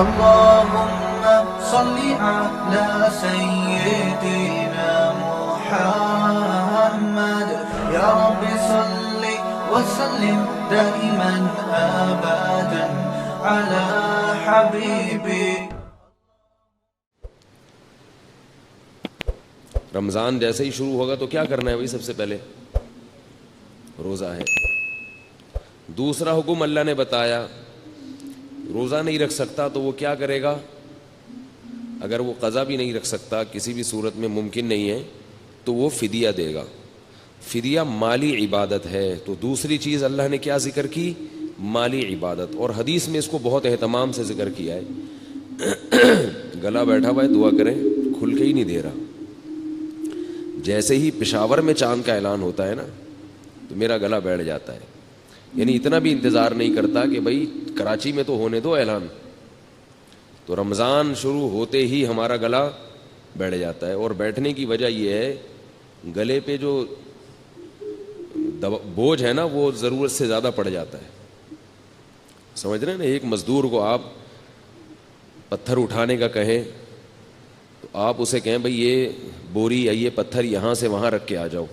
اللهم صل على سيدنا محمد يا رب صل وسلم دائما أبدا على حبيبي. رمضان جیسے ہی شروع ہوگا تو کیا کرنا ہے بھائی؟ سب سے پہلے روزہ ہے. دوسرا حکم اللہ نے بتایا، روزہ نہیں رکھ سکتا تو وہ کیا کرے گا؟ اگر وہ قضا بھی نہیں رکھ سکتا، کسی بھی صورت میں ممکن نہیں ہے، تو وہ فدیہ دے گا. فدیہ مالی عبادت ہے. تو دوسری چیز اللہ نے کیا ذکر کی؟ مالی عبادت. اور حدیث میں اس کو بہت اہتمام سے ذکر کیا ہے. گلا بیٹھا ہوا ہے، دعا کریں، کھل کے ہی نہیں دے رہا. جیسے ہی پشاور میں چاند کا اعلان ہوتا ہے نا تو میرا گلا بیٹھ جاتا ہے. یعنی اتنا بھی انتظار نہیں کرتا کہ بھائی کراچی میں تو ہونے دو اعلان. تو رمضان شروع ہوتے ہی ہمارا گلا بیٹھ جاتا ہے. اور بیٹھنے کی وجہ یہ ہے، گلے پہ جو بوجھ ہے نا وہ ضرورت سے زیادہ پڑ جاتا ہے. سمجھ رہے ہیں نا؟ ایک مزدور کو آپ پتھر اٹھانے کا کہیں تو آپ اسے کہیں بھائی یہ بوری یا یہ پتھر یہاں سے وہاں رکھ کے آ جاؤ،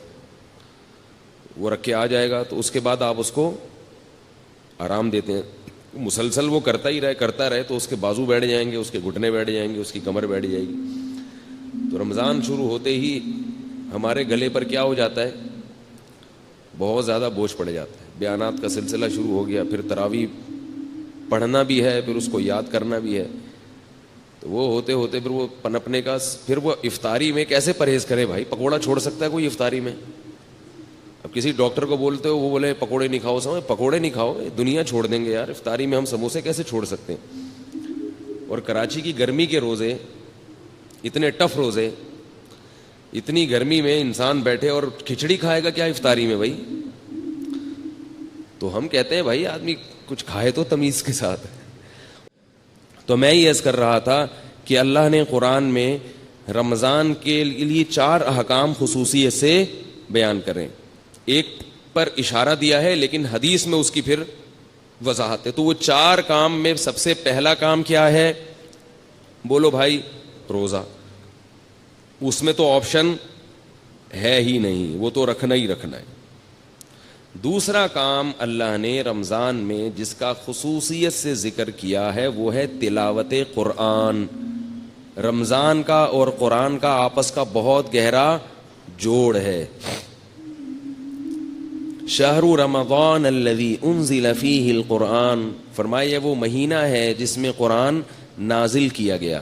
وہ رکھ کے آ جائے گا. تو اس کے بعد آپ اس کو آرام دیتے ہیں. مسلسل وہ کرتا رہے تو اس کے بازو بیٹھ جائیں گے، اس کے گھٹنے بیٹھ جائیں گے، اس کی کمر بیٹھ جائے گی. تو رمضان شروع ہوتے ہی ہمارے گلے پر کیا ہو جاتا ہے؟ بہت زیادہ بوجھ پڑ جاتا ہے. بیانات کا سلسلہ شروع ہو گیا، پھر تراویح پڑھنا بھی ہے، پھر اس کو یاد کرنا بھی ہے. تو وہ ہوتے ہوتے پھر وہ پنپنے کا، پھر وہ افطاری میں کیسے پرہیز کرے بھائی؟ پکوڑا چھوڑ سکتا ہے کوئی افطاری میں؟ اب کسی ڈاکٹر کو بولتے ہو، وہ بولے پکوڑے نہیں کھاؤ. سمجھ، پکوڑے نہیں کھاؤ، دنیا چھوڑ دیں گے یار. افطاری میں ہم سموسے کیسے چھوڑ سکتے ہیں؟ اور کراچی کی گرمی کے روزے، اتنے ٹف روزے، اتنی گرمی میں انسان بیٹھے اور کھچڑی کھائے گا کیا افطاری میں بھائی؟ تو ہم کہتے ہیں بھائی آدمی کچھ کھائے تو تمیز کے ساتھ. تو میں یہ عرض کر رہا تھا کہ اللہ نے قرآن میں رمضان کے لیے 4 احکام خصوصیت سے بیان کریں. ایک پر اشارہ دیا ہے لیکن حدیث میں اس کی پھر وضاحت ہے. تو وہ 4 کام میں سب سے پہلا کام کیا ہے؟ بولو بھائی، روزہ. اس میں تو آپشن ہے ہی نہیں، وہ تو رکھنا ہی رکھنا ہے. دوسرا کام اللہ نے رمضان میں جس کا خصوصیت سے ذکر کیا ہے وہ ہے تلاوت قرآن. رمضان کا اور قرآن کا آپس کا بہت گہرا جوڑ ہے. شہر رمضان الذی انزل فیہ القرآن، فرمایا وہ مہینہ ہے جس میں قرآن نازل کیا گیا.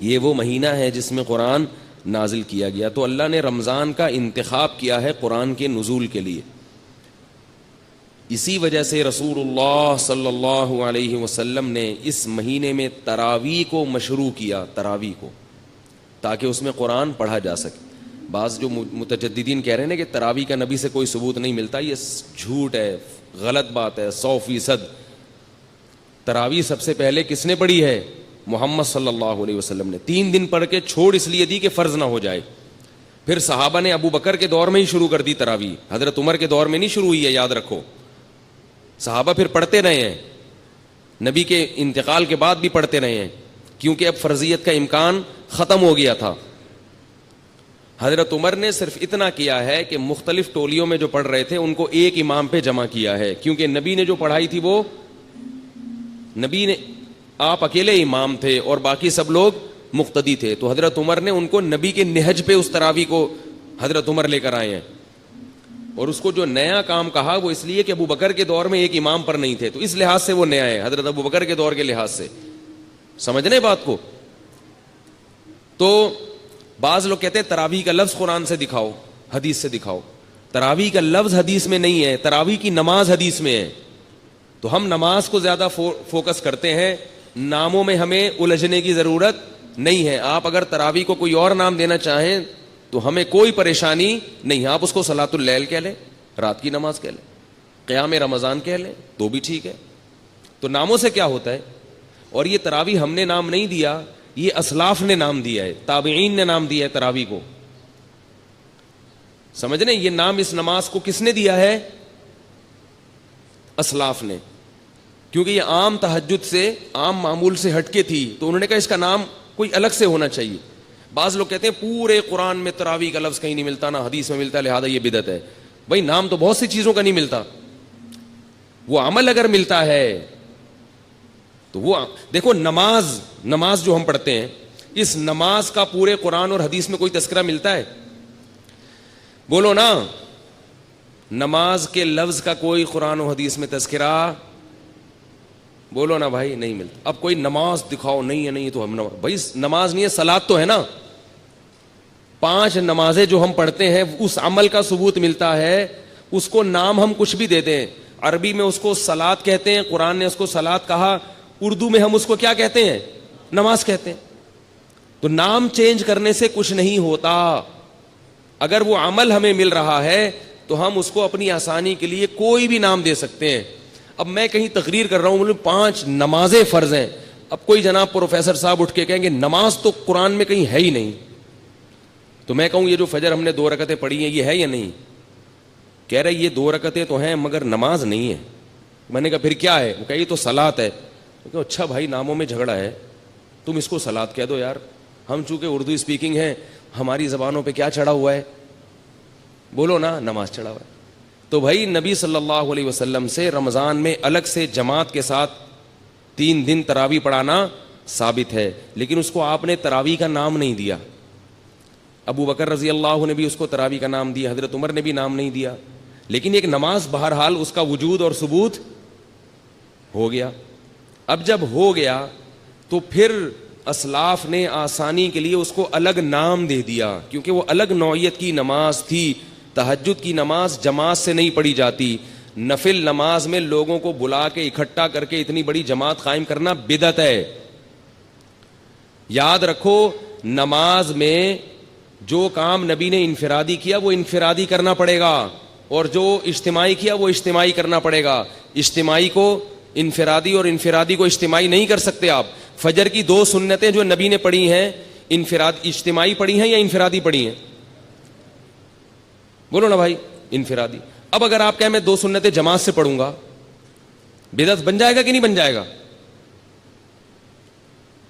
یہ وہ مہینہ ہے جس میں قرآن نازل کیا گیا. تو اللہ نے رمضان کا انتخاب کیا ہے قرآن کے نزول کے لیے. اسی وجہ سے رسول اللہ صلی اللہ علیہ وسلم نے اس مہینے میں تراویح کو مشروع کیا، تراویح کو، تاکہ اس میں قرآن پڑھا جا سکے. بعض جو متجددین کہہ رہے ہیں کہ تراویح کا نبی سے کوئی ثبوت نہیں ملتا، یہ جھوٹ ہے، غلط بات ہے 100%. تراویح سب سے پہلے کس نے پڑھی ہے؟ محمد صلی اللہ علیہ وسلم نے. 3 دن پڑھ کے چھوڑ اس لیے دی کہ فرض نہ ہو جائے. پھر صحابہ نے ابو بکر کے دور میں ہی شروع کر دی تراویح، حضرت عمر کے دور میں نہیں شروع ہوئی ہے، یاد رکھو. صحابہ پھر پڑھتے رہے ہیں، نبی کے انتقال کے بعد بھی پڑھتے رہے ہیں، کیونکہ اب فرضیت کا امکان ختم ہو گیا تھا. حضرت عمر نے صرف اتنا کیا ہے کہ مختلف ٹولیوں میں جو پڑھ رہے تھے ان کو ایک امام پہ جمع کیا ہے، کیونکہ نبی نے جو پڑھائی تھی وہ نبی نے، آپ اکیلے امام تھے اور باقی سب لوگ مقتدی تھے. تو حضرت عمر نے ان کو نبی کے نہج پہ اس تراویح کو حضرت عمر لے کر آئے ہیں. اور اس کو جو نیا کام کہا وہ اس لیے کہ ابو بکر کے دور میں ایک امام پر نہیں تھے، تو اس لحاظ سے وہ نیا ہے، حضرت ابو بکر کے دور کے لحاظ سے. سمجھنے بات کو؟ تو بعض لوگ کہتے ہیں تراویح کا لفظ قرآن سے دکھاؤ، حدیث سے دکھاؤ. تراویح کا لفظ حدیث میں نہیں ہے، تراویح کی نماز حدیث میں ہے. تو ہم نماز کو زیادہ فوکس کرتے ہیں، ناموں میں ہمیں الجھنے کی ضرورت نہیں ہے. آپ اگر تراویح کو کوئی اور نام دینا چاہیں تو ہمیں کوئی پریشانی نہیں. آپ اس کو صلاۃ اللیل کہہ لیں، رات کی نماز کہہ لیں، قیام رمضان کہہ لیں تو بھی ٹھیک ہے. تو ناموں سے کیا ہوتا ہے؟ اور یہ تراویح ہم نے نام نہیں دیا، یہ اسلاف نے نام دیا ہے، تابعین نے نام دیا ہے تراویح کو. سمجھ رہے ہیں؟ یہ نام اس نماز کو کس نے دیا ہے؟ اسلاف نے. کیونکہ یہ عام تہجد سے، عام معمول سے ہٹ کے تھی، تو انہوں نے کہا اس کا نام کوئی الگ سے ہونا چاہیے. بعض لوگ کہتے ہیں پورے قرآن میں تراویح کا لفظ کہیں نہیں ملتا، نہ حدیث میں ملتا، لہذا یہ بدعت ہے. بھائی نام تو بہت سی چیزوں کا نہیں ملتا، وہ عمل اگر ملتا ہے تو وہ دیکھو نماز جو ہم پڑھتے ہیں، اس نماز کا پورے قرآن اور حدیث میں کوئی تذکرہ ملتا ہے؟ بولو نا. نماز کے لفظ کا کوئی قرآن و حدیث میں تذکرہ، بولو نا بھائی، نہیں ملتا. اب کوئی نماز دکھاؤ، نہیں ہے، نہیں تو ہم بھائی نماز نہیں ہے، صلاۃ تو ہے نا. 5 نمازیں جو ہم پڑھتے ہیں اس عمل کا ثبوت ملتا ہے. اس کو نام ہم کچھ بھی دے دیں، عربی میں اس کو صلاۃ کہتے ہیں، قرآن نے اس کو صلاۃ کہا، اردو میں ہم اس کو کیا کہتے ہیں؟ نماز کہتے ہیں. تو نام چینج کرنے سے کچھ نہیں ہوتا. اگر وہ عمل ہمیں مل رہا ہے تو ہم اس کو اپنی آسانی کے لیے کوئی بھی نام دے سکتے ہیں. اب میں کہیں تقریر کر رہا ہوں، 5 نمازیں فرض ہیں. اب کوئی جناب پروفیسر صاحب اٹھ کے کہیں گے نماز تو قرآن میں کہیں ہے ہی نہیں، تو میں کہوں یہ جو فجر ہم نے 2 رکعتیں پڑھی ہیں یہ ہے یا نہیں؟ کہہ رہے یہ 2 رکعتیں تو ہیں مگر نماز نہیں ہے. میں نے کہا پھر کیا ہے؟ وہ کہا یہ تو صلاۃ ہے. کہ اچھا بھائی ناموں میں جھگڑا ہے، تم اس کو صلاۃ کہہ دو یار. ہم چونکہ اردو اسپیکنگ ہیں، ہماری زبانوں پہ کیا چڑھا ہوا ہے؟ بولو نا، نماز چڑھا ہوا ہے. تو بھائی نبی صلی اللہ علیہ وسلم سے رمضان میں الگ سے جماعت کے ساتھ 3 دن تراویح پڑھانا ثابت ہے، لیکن اس کو آپ نے تراویح کا نام نہیں دیا. ابو بکر رضی اللہ نے بھی اس کو تراویح کا نام دیا، حضرت عمر نے بھی نام نہیں دیا. لیکن ایک نماز بہرحال اس کا وجود اور ثبوت ہو گیا. اب جب ہو گیا تو پھر اسلاف نے آسانی کے لیے اس کو الگ نام دے دیا، کیونکہ وہ الگ نوعیت کی نماز تھی. تہجد کی نماز جماعت سے نہیں پڑھی جاتی. نفل نماز میں لوگوں کو بلا کے اکٹھا کر کے اتنی بڑی جماعت قائم کرنا بدعت ہے. یاد رکھو، نماز میں جو کام نبی نے انفرادی کیا وہ انفرادی کرنا پڑے گا، اور جو اجتماعی کیا وہ اجتماعی کرنا پڑے گا. اجتماعی کو انفرادی اور انفرادی کو اجتماعی نہیں کر سکتے آپ. فجر کی 2 سنتیں جو نبی نے پڑھی ہیں اجتماعی پڑھی ہیں یا انفرادی پڑھی ہیں؟ بولو نا بھائی، انفرادی. اب اگر آپ کہیں میں 2 سنتیں جماعت سے پڑھوں گا، بدعت بن جائے گا کہ نہیں بن جائے گا؟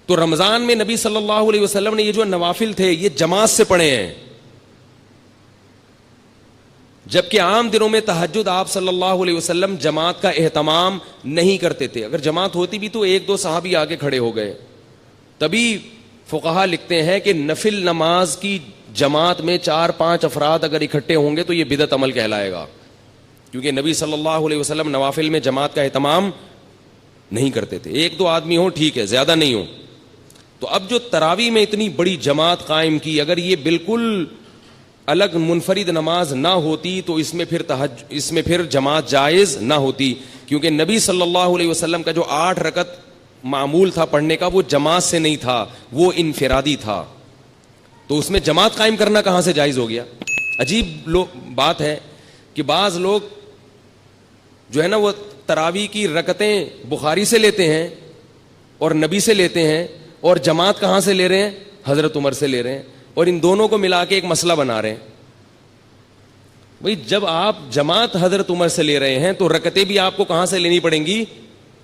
تو رمضان میں نبی صلی اللہ علیہ وسلم نے یہ جو نوافل تھے یہ جماعت سے پڑھے ہیں، جبکہ عام دنوں میں تہجد آپ صلی اللہ علیہ وسلم جماعت کا اہتمام نہیں کرتے تھے. اگر جماعت ہوتی بھی تو 1-2 صحابی آگے کھڑے ہو گئے. تبھی فقہا لکھتے ہیں کہ نفل نماز کی جماعت میں 4-5 افراد اگر اکٹھے ہوں گے تو یہ بدعت عمل کہلائے گا، کیونکہ نبی صلی اللہ علیہ وسلم نوافل میں جماعت کا اہتمام نہیں کرتے تھے. 1-2 آدمی ہوں ٹھیک ہے، زیادہ نہیں ہوں. تو اب جو تراویح میں اتنی بڑی جماعت قائم کی، اگر یہ بالکل الگ منفرد نماز نہ ہوتی تو اس میں پھر جماعت جائز نہ ہوتی، کیونکہ نبی صلی اللہ علیہ وسلم کا جو 8 رکعت معمول تھا پڑھنے کا وہ جماعت سے نہیں تھا، وہ انفرادی تھا. تو اس میں جماعت قائم کرنا کہاں سے جائز ہو گیا؟ عجیب بات ہے کہ بعض لوگ جو ہے نا وہ تراویح کی رکعتیں بخاری سے لیتے ہیں اور نبی سے لیتے ہیں، اور جماعت کہاں سے لے رہے ہیں؟ حضرت عمر سے لے رہے ہیں، اور ان دونوں کو ملا کے ایک مسئلہ بنا رہے ہیں. بھئی جب آپ جماعت حضرت عمر سے لے رہے ہیں تو رکعتیں بھی آپ کو کہاں سے لینی پڑیں گی؟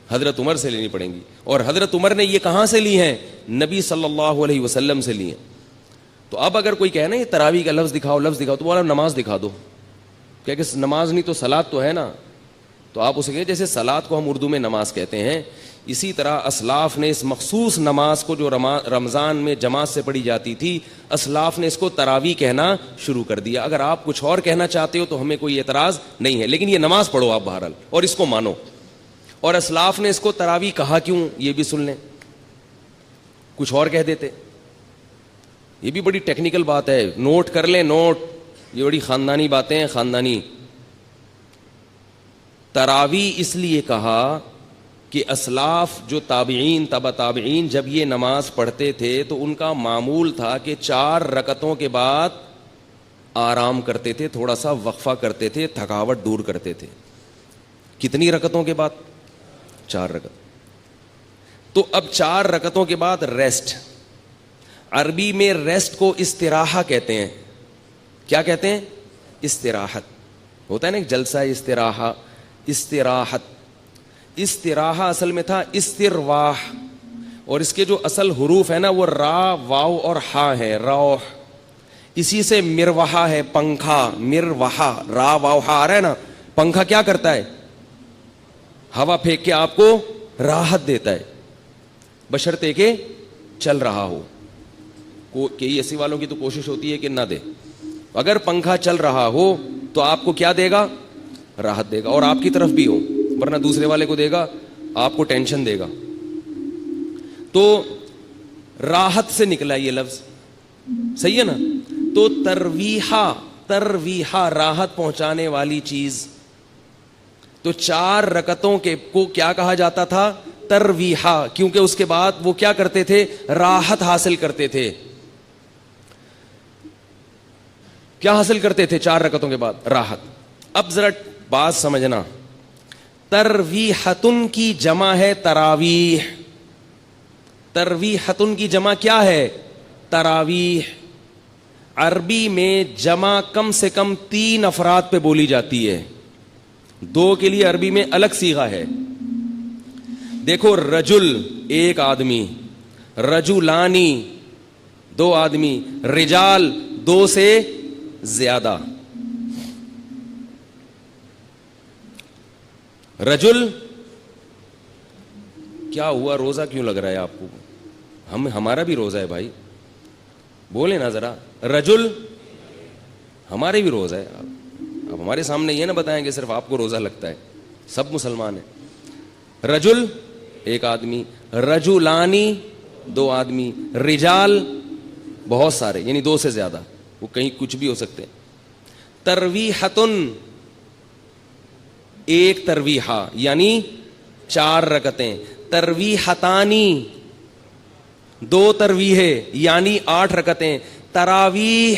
حضرت عمر سے لینی پڑیں گی. اور حضرت عمر نے یہ کہاں سے لی ہیں؟ نبی صلی اللہ علیہ وسلم سے لی ہیں. تو اب اگر کوئی کہے نا یہ تراویح کا لفظ دکھاؤ تو بولا نماز دکھا دو. کہ نماز نہیں تو صلاۃ تو ہے نا. تو آپ اسے کہیں جیسے صلاۃ کو ہم اردو میں نماز کہتے ہیں، اسی طرح اسلاف نے اس مخصوص نماز کو جو رمضان میں جماعت سے پڑھی جاتی تھی، اسلاف نے اس کو تراویح کہنا شروع کر دیا. اگر آپ کچھ اور کہنا چاہتے ہو تو ہمیں کوئی اعتراض نہیں ہے، لیکن یہ نماز پڑھو آپ بہرحال اور اس کو مانو. اور اسلاف نے اس کو تراویح کہا کیوں یہ بھی سن لیں. کچھ اور کہہ دیتے. یہ بھی بڑی ٹیکنیکل بات ہے، نوٹ کر لیں، نوٹ. یہ بڑی خاندانی باتیں ہیں، خاندانی. تراویح اس لیے کہا کہ اسلاف جو تابعین تبع تابعین جب یہ نماز پڑھتے تھے تو ان کا معمول تھا کہ 4 رکعتوں کے بعد آرام کرتے تھے، تھوڑا سا وقفہ کرتے تھے، تھکاوٹ دور کرتے تھے. کتنی رکعتوں کے بعد؟ 4 رکعت. تو اب 4 رکعتوں کے بعد ریسٹ. عربی میں ریسٹ کو استراحہ کہتے ہیں. کیا کہتے ہیں؟ استراحت. ہوتا ہے نا ایک جلسہ استراحہ، استراحت. استراحہ اصل میں تھا استرواح, اور اس کے جو اصل حروف ہے نا وہ را, واو اور ہا ہے, روح. اسی سے مروحہ ہے پنکھا, مروحہ, را واو ہا آ رہا ہے نا. پنکھا کیا کرتا ہے؟ ہوا پھینک کے آپ کو راحت دیتا ہے, بشرطے کہ چل رہا ہو. کئی اے سی والوں کی تو کوشش ہوتی ہے کہ نہ دے. اگر پنکھا چل رہا ہو تو آپ کو کیا دے گا؟ راحت دے گا, اور آپ کی طرف بھی ہو, ورنہ دوسرے والے کو دے گا, آپ کو ٹینشن دے گا. تو راحت سے نکلا یہ لفظ, صحیح ہے نا. تو ترویحا, ترویحا راحت پہنچانے والی چیز. تو 4 رکعتوں کے کو کیا کہا جاتا تھا؟ ترویحا, کیونکہ اس کے بعد وہ کیا کرتے تھے؟ راحت حاصل کرتے تھے. کیا حاصل کرتے تھے 4 رکعتوں کے بعد؟ راحت. اب ذرا بات سمجھنا, ترویحتن کی جمع ہے تراویح. ترویحتن کی جمع کیا ہے؟ تراویح. عربی میں جمع کم سے کم 3 افراد پہ بولی جاتی ہے. 2 کے لیے عربی میں الگ صیغہ ہے. دیکھو, رجل ایک آدمی, رجلانی 2 آدمی, رجال 2 سے زیادہ. رجل کیا ہوا؟ روزہ کیوں لگ رہا ہے آپ کو؟ ہمارا بھی روزہ ہے بھائی, بولے نا ذرا. رجل ہمارے بھی روزہ ہے. اب ہمارے سامنے یہ نہ بتائیں کہ صرف آپ کو روزہ لگتا ہے, سب مسلمان ہیں. رجل ایک آدمی, رجلانی 2 آدمی, رجال بہت سارے, یعنی 2 سے زیادہ, وہ کہیں کچھ بھی ہو سکتے ہیں. ترویحتن ایک ترویحہ یعنی 4 رکعتیں. ترویحتانی 2 ترویحیں یعنی 8 رکعتیں. تراویح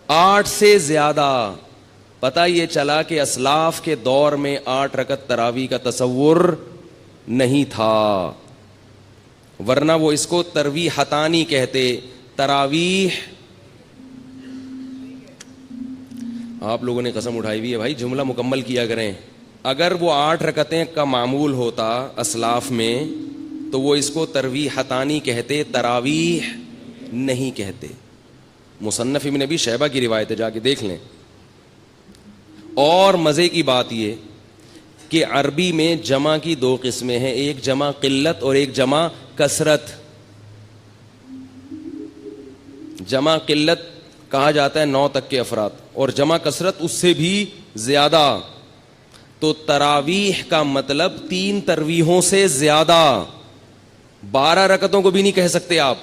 8 سے زیادہ. پتہ یہ چلا کہ اسلاف کے دور میں 8 رکعت تراویح کا تصور نہیں تھا, ورنہ وہ اس کو ترویحتانی کہتے. تراویح آپ لوگوں نے قسم اٹھائی ہوئی ہے بھائی, جملہ مکمل کیا کریں. اگر وہ 8 رکعتیں کا معمول ہوتا اسلاف میں تو وہ اس کو ترویحتانی کہتے, تراویح نہیں کہتے. مصنف ابن ابی شیبہ کی روایت ہے, جا کے دیکھ لیں. اور مزے کی بات یہ کہ عربی میں جمع کی 2 قسمیں ہیں, ایک جمع قلت اور ایک جمع کثرت. جمع قلت کہا جاتا ہے 9 تک کے افراد, اور جمع کثرت اس سے بھی زیادہ. تو تراویح کا مطلب 3 ترویحوں سے زیادہ. 12 رکعتوں کو بھی نہیں کہہ سکتے آپ,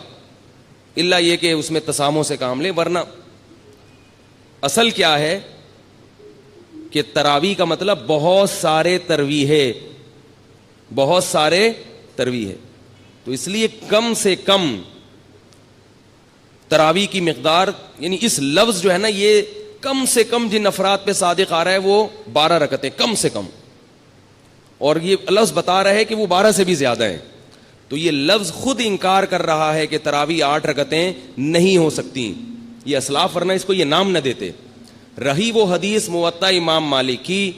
الا یہ کہ اس میں تساموں سے کام لیں, ورنہ اصل کیا ہے کہ تراویح کا مطلب بہت سارے ترویحیں, بہت سارے ترویحیں. تو اس لیے کم سے کم تراویح کی مقدار, یعنی اس لفظ جو ہے نا, یہ کم سے کم جن افراد پہ صادق آ رہا ہے وہ 12 رکعتیں کم سے کم, اور یہ لفظ بتا رہا ہے کہ وہ 12 سے بھی زیادہ ہے. تو یہ لفظ خود انکار کر رہا ہے کہ تراویح 8 رکعتیں نہیں ہو سکتی. یہ اسلاف ورنہ اس کو یہ نام نہ دیتے. رہی وہ حدیث موطا امام مالک کی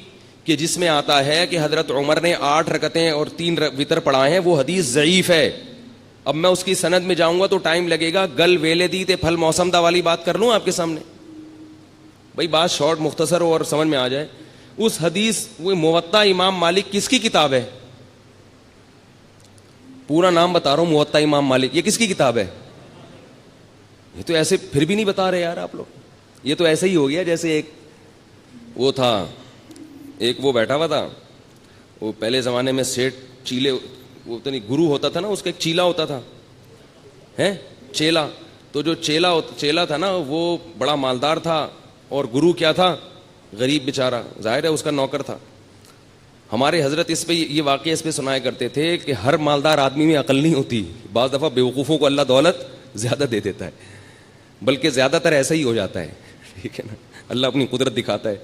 کہ جس میں آتا ہے کہ حضرت عمر نے 8 رکعتیں اور 3 وتر پڑھائے ہیں, وہ حدیث ضعیف ہے. اب میں اس کی سند میں جاؤں گا تو ٹائم لگے گا. گل ویلے دی تے پھل موسم دا والی بات کر لوں آپ کے سامنے بھائی, بات شارٹ مختصر ہو اور سمجھ میں آ جائے. اس حدیث وہ موطا امام مالک کس کی کتاب ہے؟ پورا نام بتا رہا ہوں, موطا امام مالک. یہ کس کی کتاب ہے؟ یہ تو ایسے پھر بھی نہیں بتا رہے یار آپ لوگ. یہ تو ایسے ہی ہو گیا جیسے ایک وہ تھا, ایک وہ بیٹھا ہوا تھا, وہ پہلے زمانے میں سیٹ چیلے, وہ تو نہیں گرو ہوتا تھا نا, اس کا ایک چیلا ہوتا تھا, ہے چیلا. تو جو چیلا تھا نا وہ بڑا مالدار تھا, اور گرو کیا تھا؟ غریب بیچارہ, ظاہر ہے اس کا نوکر تھا. ہمارے حضرت اس پہ یہ واقعہ اس پہ سنایا کرتے تھے کہ ہر مالدار آدمی میں عقل نہیں ہوتی, بعض دفعہ بیوقوفوں کو اللہ دولت زیادہ دے دیتا ہے, بلکہ زیادہ تر ایسا ہی ہو جاتا ہے, ٹھیک ہے نا, اللہ اپنی قدرت دکھاتا ہے.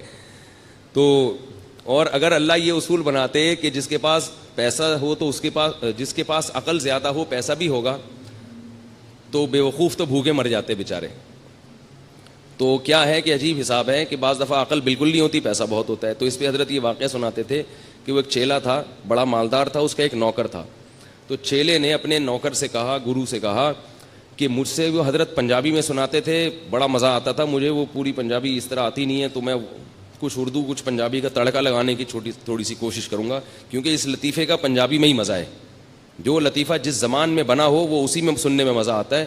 تو اور اگر اللہ یہ اصول بناتے کہ جس کے پاس پیسہ ہو تو اس کے پاس, جس کے پاس عقل زیادہ ہو پیسہ بھی ہوگا, تو بیوقوف تو بھوکے مر جاتے بیچارے. تو کیا ہے کہ عجیب حساب ہے کہ بعض دفعہ عقل بالکل نہیں ہوتی، پیسہ بہت ہوتا ہے. تو اس پہ حضرت یہ واقعہ سناتے تھے کہ وہ ایک چیلا تھا، بڑا مالدار تھا، اس کا ایک نوکر تھا. تو چیلے نے اپنے نوکر سے کہا، گرو سے کہا کہ مجھ سے، وہ حضرت پنجابی میں سناتے تھے، بڑا مزہ آتا تھا مجھے، وہ پوری پنجابی اس طرح آتی نہیں ہے، تو میں کچھ اردو کچھ پنجابی کا تڑکا لگانے کی تھوڑی سی کوشش کروں گا، کیونکہ اس لطیفے کا پنجابی میں ہی مزہ ہے. جو لطیفہ جس زبان میں بنا ہو وہ اسی میں سننے میں مزہ آتا ہے،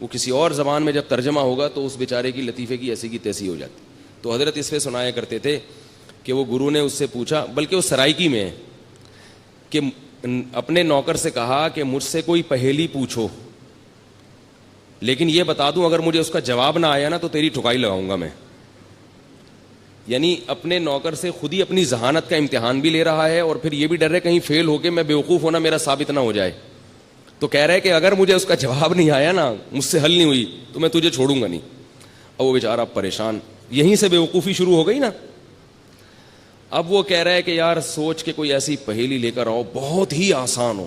وہ کسی اور زبان میں جب ترجمہ ہوگا تو اس بیچارے کی لطیفے کی ایسی کی تیسی ہو جاتی. تو حضرت اس پہ سنایا کرتے تھے کہ وہ گرو نے اس سے پوچھا، بلکہ وہ سرائکی میں ہے، کہ اپنے نوکر سے کہا کہ مجھ سے کوئی پہیلی پوچھو، لیکن یہ بتا دوں اگر مجھے اس کا جواب نہ آیا نا تو تیری ٹھکائی لگاؤں گا میں. یعنی اپنے نوکر سے خود ہی اپنی ذہانت کا امتحان بھی لے رہا ہے، اور پھر یہ بھی ڈر ہے کہیں فیل ہو کے میں بیوقوف ہونا میرا ثابت نہ ہو جائے. تو کہہ رہے کہ اگر مجھے اس کا جواب نہیں آیا نا، مجھ سے حل نہیں ہوئی، تو میں تجھے چھوڑوں گا نہیں. اب وہ بیچارہ پریشان، یہیں سے بیوقوفی شروع ہو گئی نا. اب وہ کہہ رہا ہے کہ یار سوچ کے کوئی ایسی پہیلی لے کر آؤ بہت ہی آسان ہو،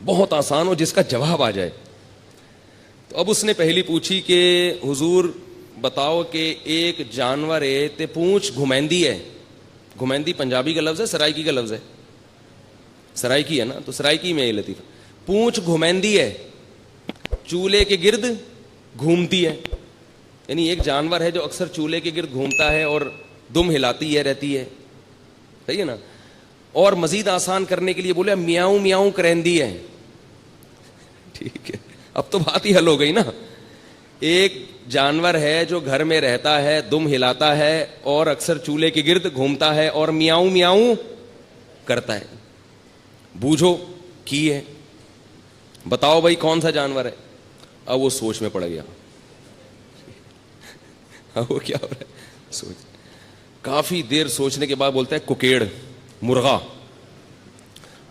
بہت آسان ہو، جس کا جواب آ جائے. تو اب اس نے پہلی پوچھی کہ حضور بتاؤ کہ ایک جانور ہے تے پونچھ گھمیندی ہے. گھمیندی پنجابی کا لفظ ہے، سرائکی کا لفظ ہے، سرائکی ہے نا، تو سرائکی میں یہ لطیفہ. پونچھ گھمیندی ہے، چولہے کے گرد گھومتی ہے. یعنی ایک جانور ہے جو اکثر چولہے کے گرد گھومتا ہے اور دم ہلاتی ہے رہتی ہے، صحیح ہے نا. اور مزید آسان کرنے کے لیے بولے میاؤں میاؤں کرندی ہے. ٹھیک ہے، اب تو بات ہی حل ہو گئی نا. ایک جانور ہے جو گھر میں رہتا ہے، دم ہلاتا ہے اور اکثر چولہے کے گرد گھومتا ہے اور میاؤں میاؤں کرتا ہے. بوجھو کی ہے، بتاؤ بھائی کون سا جانور ہے. اب وہ سوچ میں پڑ گیا. اب وہ کیا ہو رہا ہے، سوچ. کافی دیر سوچنے کے بعد بولتا ہے ککیڑ، مرغا.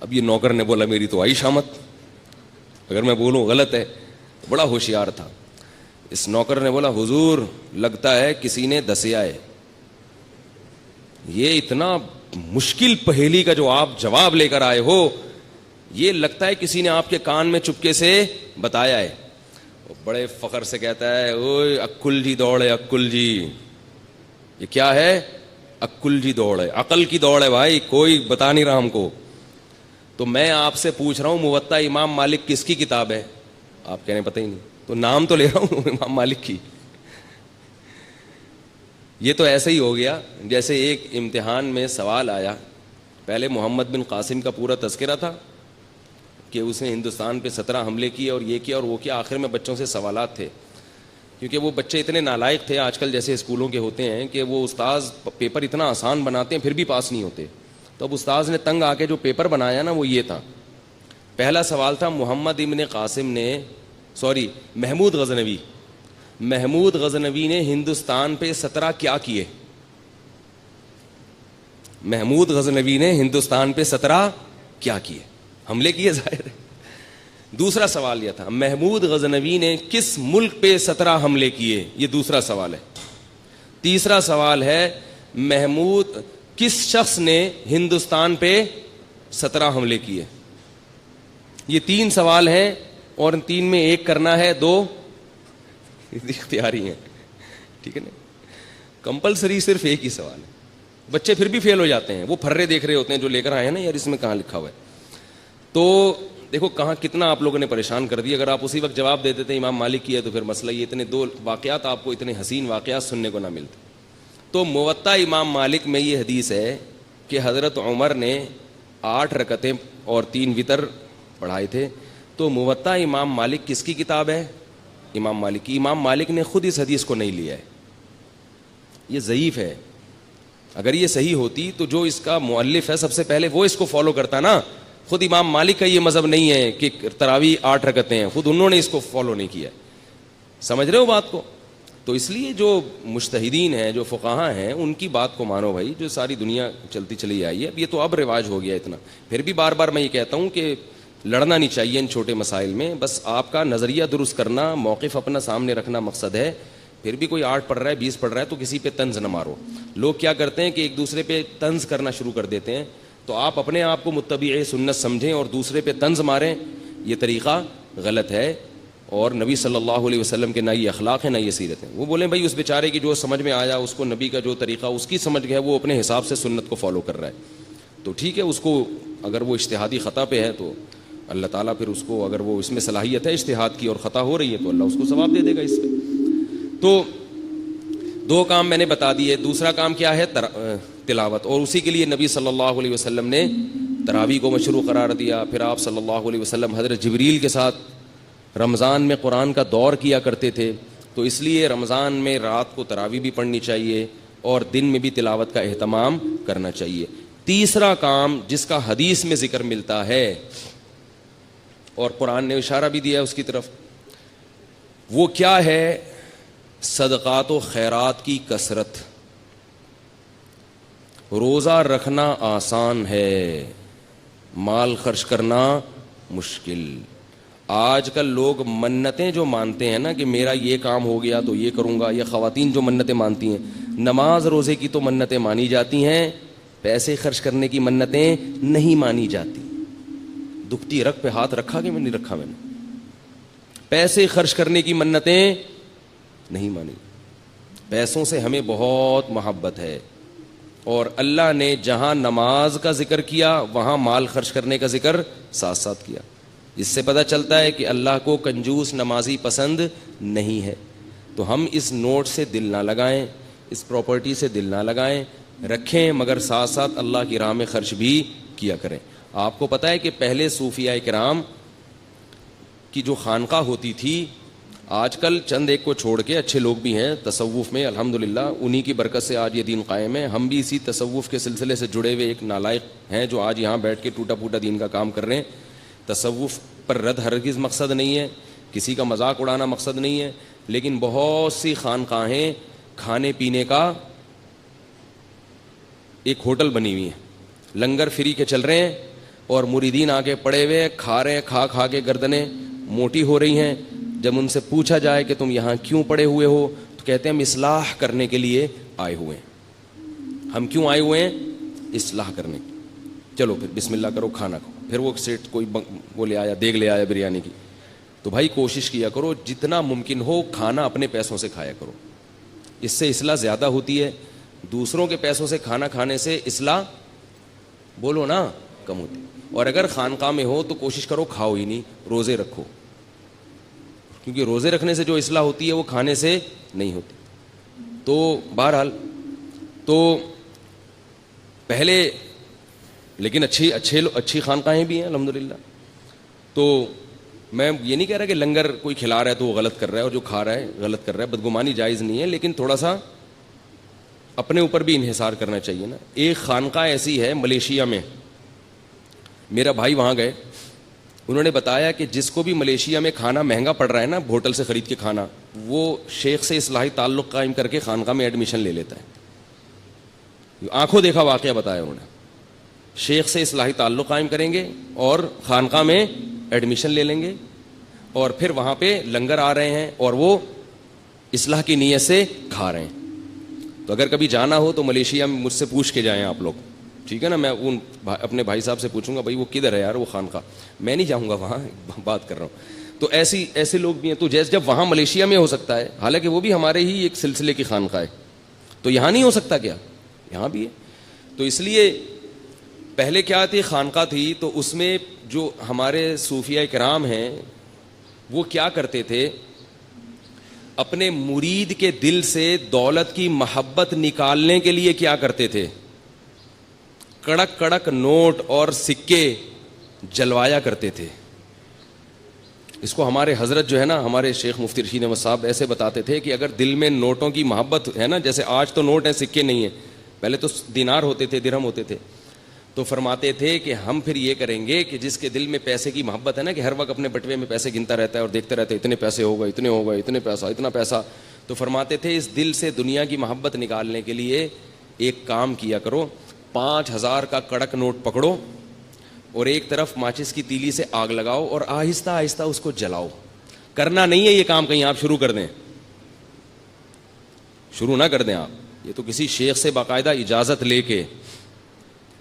اب یہ نوکر نے بولا میری تو آئی شامت، اگر میں بولوں غلط ہے. بڑا ہوشیار تھا. اس نوکر نے بولا حضور لگتا ہے کسی نے دسیا ہے. یہ اتنا مشکل پہیلی کا جو آپ جواب لے کر آئے ہو، یہ لگتا ہے کسی نے آپ کے کان میں چپکے سے بتایا ہے. بڑے فخر سے کہتا ہے اوئے عقل جی دوڑ ہے، عقل جی. یہ کیا ہے؟ عقل جی دوڑ ہے، عقل کی دوڑ ہے بھائی، کوئی بتا نہیں رہا ہم کو. تو میں آپ سے پوچھ رہا ہوں موطا امام مالک کس کی کتاب ہے؟ آپ کہہ رہے ہیں پتہ ہی نہیں. تو نام تو لے رہا ہوں امام مالک کی. یہ تو ایسے ہی ہو گیا جیسے ایک امتحان میں سوال آیا. پہلے محمد بن قاسم کا پورا تذکرہ تھا کہ اس نے ہندوستان پہ 17 حملے کیے اور یہ کیا اور وہ کیا. آخر میں بچوں سے سوالات تھے، کیونکہ وہ بچے اتنے نالائق تھے، آج کل جیسے اسکولوں کے ہوتے ہیں کہ وہ استاذ پیپر اتنا آسان بناتے ہیں پھر بھی پاس نہیں ہوتے. تو اب استاذ نے تنگ آ کے جو پیپر بنایا نا وہ یہ تھا. پہلا سوال تھا محمود غزنوی نے ہندوستان پہ 17 کیا کیے؟ محمود غزنوی نے ہندوستان پہ 17 کیا کیے؟ حملے کیے ظاہر ہے. دوسرا سوال یہ تھا محمود غزنوی نے کس ملک پہ 17 حملے کیے؟ یہ دوسرا سوال ہے. تیسرا سوال ہے کس شخص نے ہندوستان پہ 17 حملے کیے؟ یہ 3 سوال ہیں اور 3 میں ایک کرنا ہے، 2 اختیاری ہیں. ٹھیک ہے نا، کمپلسری صرف ایک ہی سوال ہے. بچے پھر بھی فیل ہو جاتے ہیں، وہ پھرے دیکھ رہے ہوتے ہیں جو لے کر آئے ہیں نا، یار اس میں کہاں لکھا ہوا ہے. تو دیکھو کہاں کتنا آپ لوگوں نے پریشان کر دیا. اگر آپ اسی وقت جواب دے دیتے امام مالک کی ہے تو پھر مسئلہ یہ اتنے 2 واقعات آپ کو اتنے حسین واقعات سننے کو نہ ملتے. تو موطا امام مالک میں یہ حدیث ہے کہ حضرت عمر نے 8 رکعتیں اور 3 وتر پڑھائے تھے. تو موطا امام مالک کس کی کتاب ہے؟ امام مالک کی. امام مالک نے خود اس حدیث کو نہیں لیا ہے، یہ ضعیف ہے. اگر یہ صحیح ہوتی تو جو اس کا مؤلف ہے سب سے پہلے وہ اس کو فالو کرتا نا. خود امام مالک کا یہ مذہب نہیں ہے کہ تراویح 8 رکعتیں ہیں، خود انہوں نے اس کو فالو نہیں کیا. سمجھ رہے ہو بات کو؟ تو اس لیے جو مجتہدین ہیں، جو فقہاء ہیں، ان کی بات کو مانو بھائی، جو ساری دنیا چلتی چلی آئی ہے. اب یہ تو اب رواج ہو گیا اتنا. پھر بھی بار بار میں یہ کہتا ہوں کہ لڑنا نہیں چاہیے ان چھوٹے مسائل میں. بس آپ کا نظریہ درست کرنا، موقف اپنا سامنے رکھنا مقصد ہے. پھر بھی کوئی 8 پڑھ رہا ہے، 20 پڑھ رہا ہے تو کسی پہ طنز نہ مارو. لوگ کیا کرتے ہیں کہ ایک دوسرے پہ طنز کرنا شروع کر دیتے ہیں. تو آپ اپنے آپ کو متبع سنت سمجھیں اور دوسرے پہ طنز ماریں، یہ طریقہ غلط ہے. اور نبی صلی اللہ علیہ وسلم کے نہ یہ اخلاق ہیں نہ یہ سیرت ہیں. وہ بولیں بھائی اس بیچارے کی جو سمجھ میں آیا, اس کو نبی کا جو طریقہ اس کی سمجھ گیا, وہ اپنے حساب سے سنت کو فالو کر رہا ہے, تو ٹھیک ہے, اس کو اگر وہ اجتہادی خطا پہ ہے تو اللہ تعالیٰ پھر اس کو, اگر وہ اس میں صلاحیت ہے اجتہاد کی اور خطا ہو رہی ہے تو اللہ اس کو ثواب دے دے گا اس پہ. تو دو کام میں نے بتا دیے. دوسرا کام کیا ہے؟ تلاوت, اور اسی کے لیے نبی صلی اللہ علیہ وسلم نے تراویح کو مشروع قرار دیا. پھر آپ صلی اللہ علیہ وسلم حضرت جبریل کے ساتھ رمضان میں قرآن کا دور کیا کرتے تھے, تو اس لیے رمضان میں رات کو تراویح بھی پڑھنی چاہیے اور دن میں بھی تلاوت کا اہتمام کرنا چاہیے. تیسرا کام جس کا حدیث میں ذکر ملتا ہے اور قرآن نے اشارہ بھی دیا ہے اس کی طرف, وہ کیا ہے؟ صدقات و خیرات کی کثرت. روزہ رکھنا آسان ہے, مال خرچ کرنا مشکل. آج کل لوگ منتیں جو مانتے ہیں نا کہ میرا یہ کام ہو گیا تو یہ کروں گا, یا خواتین جو منتیں مانتی ہیں, نماز روزے کی تو منتیں مانی جاتی ہیں, پیسے خرچ کرنے کی منتیں نہیں مانی جاتی. دکھتی رگ پہ ہاتھ رکھا کہ میں نہیں رکھا, میں نے پیسے خرچ کرنے کی منتیں نہیں مانی. پیسوں سے ہمیں بہت محبت ہے, اور اللہ نے جہاں نماز کا ذکر کیا وہاں مال خرچ کرنے کا ذکر ساتھ ساتھ کیا. اس سے پتہ چلتا ہے کہ اللہ کو کنجوس نمازی پسند نہیں ہے. تو ہم اس نوٹ سے دل نہ لگائیں, اس پراپرٹی سے دل نہ لگائیں, رکھیں مگر ساتھ ساتھ اللہ کی راہ میں خرچ بھی کیا کریں. آپ کو پتہ ہے کہ پہلے صوفیاء کرام کی جو خانقاہ ہوتی تھی, آج کل چند ایک کو چھوڑ کے اچھے لوگ بھی ہیں تصوف میں الحمدللہ, انہی کی برکت سے آج یہ دین قائم ہے. ہم بھی اسی تصوف کے سلسلے سے جڑے ہوئے ایک نالائق ہیں جو آج یہاں بیٹھ کے ٹوٹا پھوٹا دین کا کام کر رہے ہیں. تصوف پر رد ہرگز مقصد نہیں ہے, کسی کا مذاق اڑانا مقصد نہیں ہے, لیکن بہت سی خانقاہیں کھانے پینے کا ایک ہوٹل بنی ہوئی ہیں, لنگر فری کے چل رہے ہیں, اور مریدین آگے پڑے ہوئے کھا رہے ہیں, کھا کے گردنیں موٹی ہو رہی ہیں. جب ان سے پوچھا جائے کہ تم یہاں کیوں پڑے ہوئے ہو تو کہتے ہیں ہم اصلاح کرنے کے لیے آئے ہوئے ہیں. ہم کیوں آئے ہوئے ہیں؟ اصلاح کرنے. چلو پھر بسم اللہ کرو, کھانا کھاؤ. پھر وہ سیٹ کوئی وہ لے آیا, دیگ لے آیا بریانی کی. تو بھائی کوشش کیا کرو جتنا ممکن ہو کھانا اپنے پیسوں سے کھایا کرو, اس سے اصلاح زیادہ ہوتی ہے. دوسروں کے پیسوں سے کھانا کھانے سے اصلاح بولو نا کم ہوتی. اور اگر خانقاہ میں ہو تو کوشش کرو کھاؤ ہی نہیں, روزے رکھو, کیونکہ روزے رکھنے سے جو اصلاح ہوتی ہے وہ کھانے سے نہیں ہوتی. تو بہرحال تو پہلے, لیکن اچھی خانقاہیں بھی ہیں الحمدللہ. تو میں یہ نہیں کہہ رہا کہ لنگر کوئی کھلا رہا ہے تو وہ غلط کر رہا ہے, اور جو کھا رہا ہے غلط کر رہا ہے, بدگمانی جائز نہیں ہے, لیکن تھوڑا سا اپنے اوپر بھی انحصار کرنا چاہیے نا. ایک خانقاہ ایسی ہے ملیشیا میں, میرا بھائی وہاں گئے, انہوں نے بتایا کہ جس کو بھی ملیشیا میں کھانا مہنگا پڑ رہا ہے نا ہوٹل سے خرید کے کھانا, وہ شیخ سے اصلاحی تعلق قائم کر کے خانقاہ میں ایڈمیشن لے لیتا ہے. آنکھوں دیکھا واقعہ بتایا انہوں نے. شیخ سے اصلاحی تعلق قائم کریں گے اور خانقاہ میں ایڈمیشن لے لیں گے, اور پھر وہاں پہ لنگر آ رہے ہیں اور وہ اصلاح کی نیت سے کھا رہے ہیں. تو اگر کبھی جانا ہو تو ملیشیا میں مجھ سے پوچھ کے جائیں آپ لوگ, ٹھیک ہے نا. میں ان اپنے بھائی صاحب سے پوچھوں گا بھائی وہ کدھر ہے یار وہ خانقاہ, میں نہیں جاؤں گا وہاں, بات کر رہا ہوں. تو ایسے لوگ بھی ہیں. تو جب وہاں ملیشیا میں ہو سکتا ہے, حالانکہ وہ بھی ہمارے ہی ایک سلسلے کی خانقاہ ہے, تو یہاں نہیں ہو سکتا کیا؟ یہاں بھی ہے. تو اس لیے پہلے کیا تھی, خانقاہ تھی, تو اس میں جو ہمارے صوفیاء کرام ہیں وہ کیا کرتے تھے, اپنے مرید کے دل سے دولت کی محبت نکالنے کے لیے کیا کرتے تھے, کڑک کڑک نوٹ اور سکے جلوایا کرتے تھے. اس کو ہمارے حضرت جو ہے نا, ہمارے شیخ مفتی رشید احمد صاحب ایسے بتاتے تھے کہ اگر دل میں نوٹوں کی محبت ہے نا, جیسے آج تو نوٹ ہیں سکے نہیں ہیں, پہلے تو دینار ہوتے تھے, درہم ہوتے تھے, تو فرماتے تھے کہ ہم پھر یہ کریں گے کہ جس کے دل میں پیسے کی محبت ہے نا, کہ ہر وقت اپنے بٹوے میں پیسے گنتا رہتا ہے اور دیکھتے رہتا ہے اتنے پیسے ہو گئے, اتنے ہو گئے, اتنے پیسہ, اتنا پیسہ, تو فرماتے تھے اس دل سے دنیا کی محبت نکالنے کے لیے ایک کام کیا کرو, 5000 کا کڑک نوٹ پکڑو اور ایک طرف ماچس کی تیلی سے آگ لگاؤ اور آہستہ آہستہ اس کو جلاؤ. کرنا نہیں ہے یہ کام کہیں آپ شروع کر دیں, شروع نہ کر دیں آپ, یہ تو کسی شیخ سے باقاعدہ اجازت لے کے